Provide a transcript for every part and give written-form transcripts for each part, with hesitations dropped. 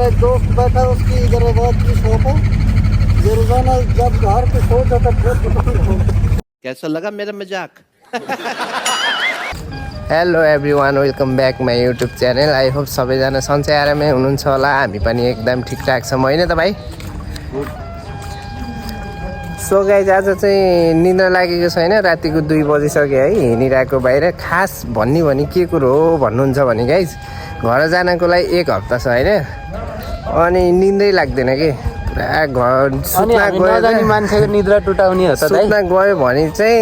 एक दोस्त बैठा उसकी इधर की शॉप है ये रोजाना जब घर पे सो जाता फिर कैसा लगा मेरा मजाक? Hello everyone welcome back my YouTube channel I hope सबैजना सन्चै आरामै हुनुहुन्छ होला हामी पनि एकदम ठिकठाक छौँ होइन त भाइ सो गाइज आज चाहिँ निद्रा लागेको छैन रातिको 2 बजिसक्यो है हिँडिरहेको बाहिर खास भन्ने भने के कुरो हो भन्नुहुन्छ भने गाइज घर जानको लागि 1 हप्ता छ होइन अनि निद्रै लाग्दैन कि पुरा घर सुत्न गयो मान्छेको निद्रा टुटाउने हो त सुत्न गयो भने चाहिँ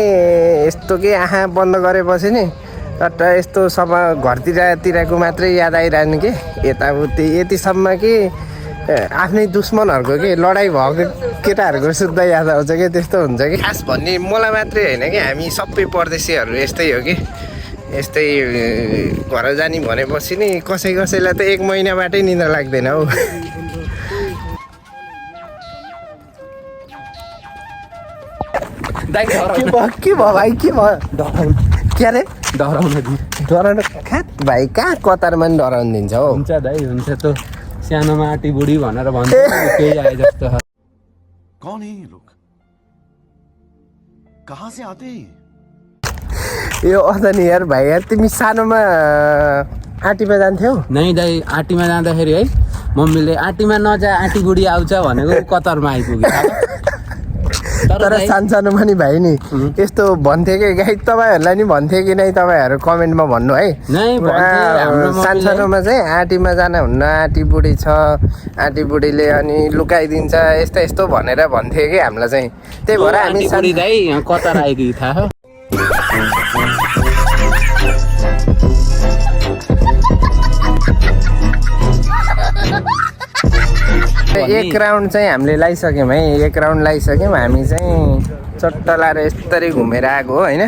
यस्तो के आँखा बन्द गरेपछि नि टट्ट यस्तो सबै घरतिरको मात्रै याद आइरहनु के यताउति यतिसम्म कि आफ्नै दुश्मनहरूको के लडाइँ भएको केटाहरूको सुत्दा याद आउँछ कि त्यस्तो हुन्छ कि खास भन्ने मलाई मात्रै होइन कि हामी सबै परदेशीहरू यस्तै हो कि यस्तै घर जाने भनेपछि नि कसैलाई त 1 महिनाबाटै निद्रा लाग्दैन हौ के भयो भाइ के भयो के अरे डराउन खात भाइ कहाँ कतारमा नि डराउनु दिन्छ हौ हुन्छ दाइ हुन्छ त सानोमा आटी बुढी भनेर भन्छ केही आए जस्तो कौन है ये लोग कहाँ से आते हैं यो अदन यार भाइ यार तिमी सानोमा आटीमा जान्थ्यौ नै दाइ आटीमा जाँदाखेरि है मम्मीले आटीमा नजा आटी बुढी आउँछ भनेको कतारमा आइपुग्यो तर सानसानोमा नि भाइ नि यस्तो भन्थे कि गाई तपाईँहरूलाई नि भन्थे कि नै तपाईँहरू कमेन्टमा भन्नु है सानसानोमा चाहिँ आटीमा जान हुन्न आटी बुढी छ आटी बुढीले अनि लुकाइदिन्छ यस्तो यस्तो भनेर भन्थे कि हामीलाई चाहिँ त्यही भएर हामी दाइ कतार आइपुग्यो थाहा 1 राउन्ड चाहिँ हामीले लगाइसक्यौँ है 1 राउन्ड लगाइसक्यौँ हामी चाहिँ चट्ट लाएर यस्तरी घुमेर आएको हो होइन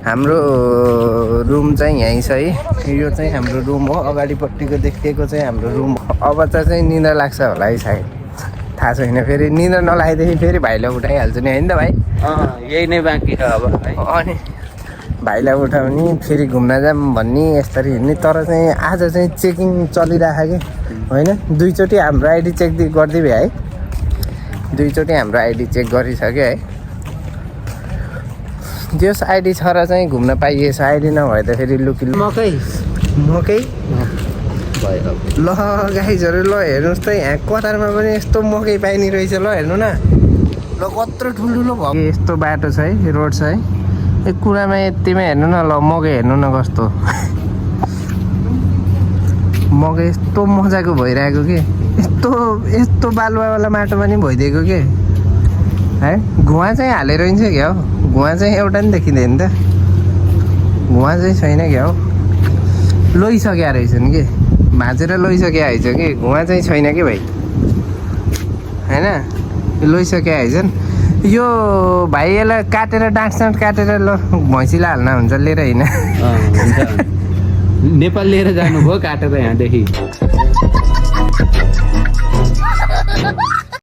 हाम्रो रुम चाहिँ यहीँ छ है यो चाहिँ हाम्रो रुम हो अगाडिपट्टिको देखिएको चाहिँ हाम्रो रुम हो अब चाहिँ निद्रा लाग्छ होला है सायद थाहा छैन फेरि निद्रा नलागेदेखि फेरि भाइलाई उठाइहाल्छु नि होइन त भाइ यही नै बाँकी छ अब अनि भाइलाई उठाउने फेरि घुम्न जाऊँ भन्ने यस्तरी हिँड्ने तर चाहिँ आज चाहिँ चेकिङ चलिरहेको कि होइन 2 चोटि हाम्रो आइडी चेक गरिदियो है 2 चोटि हाम्रो आइडी चेक गरिसक्यो है जस आइडी छ र चाहिँ घुम्न पाइएछ आइडी नभए त फेरि लुकी मकै ल गाइजहरू ल हेर्नुहोस् त यहाँ कतारमा पनि यस्तो मकै पाइने रहेछ ल हेर्नु न ल कत्रो ठुल्ठुलो भयो यस्तो बाटो छ है रोड छ है एक कुरामा यतिमै हेर्नु न ल मकै हेर्नु न कस्तो मकै यस्तो मजाको भइरहेको के यस्तो बालुवावाला माटोमा नि भइदिएको के है घुवा चाहिँ हालेर हिँड्छ क्या हो घुवा चाहिँ एउटा नि देखिँदैन त घुवा चाहिँ छैन क्या हो लैसक्या रहेछन् कि भाँचेर लैसक्या रहेछ कि घुवा चाहिँ छैन कि भाइ होइन लैसक्या रहेछन् यो भाइ यसलाई काटेर डाँटसाँट काटेर ल भैँसीलाई हाल्न हुन्छ लिएर होइन नेपाल लिएर जानुभयो काटेर यहाँदेखि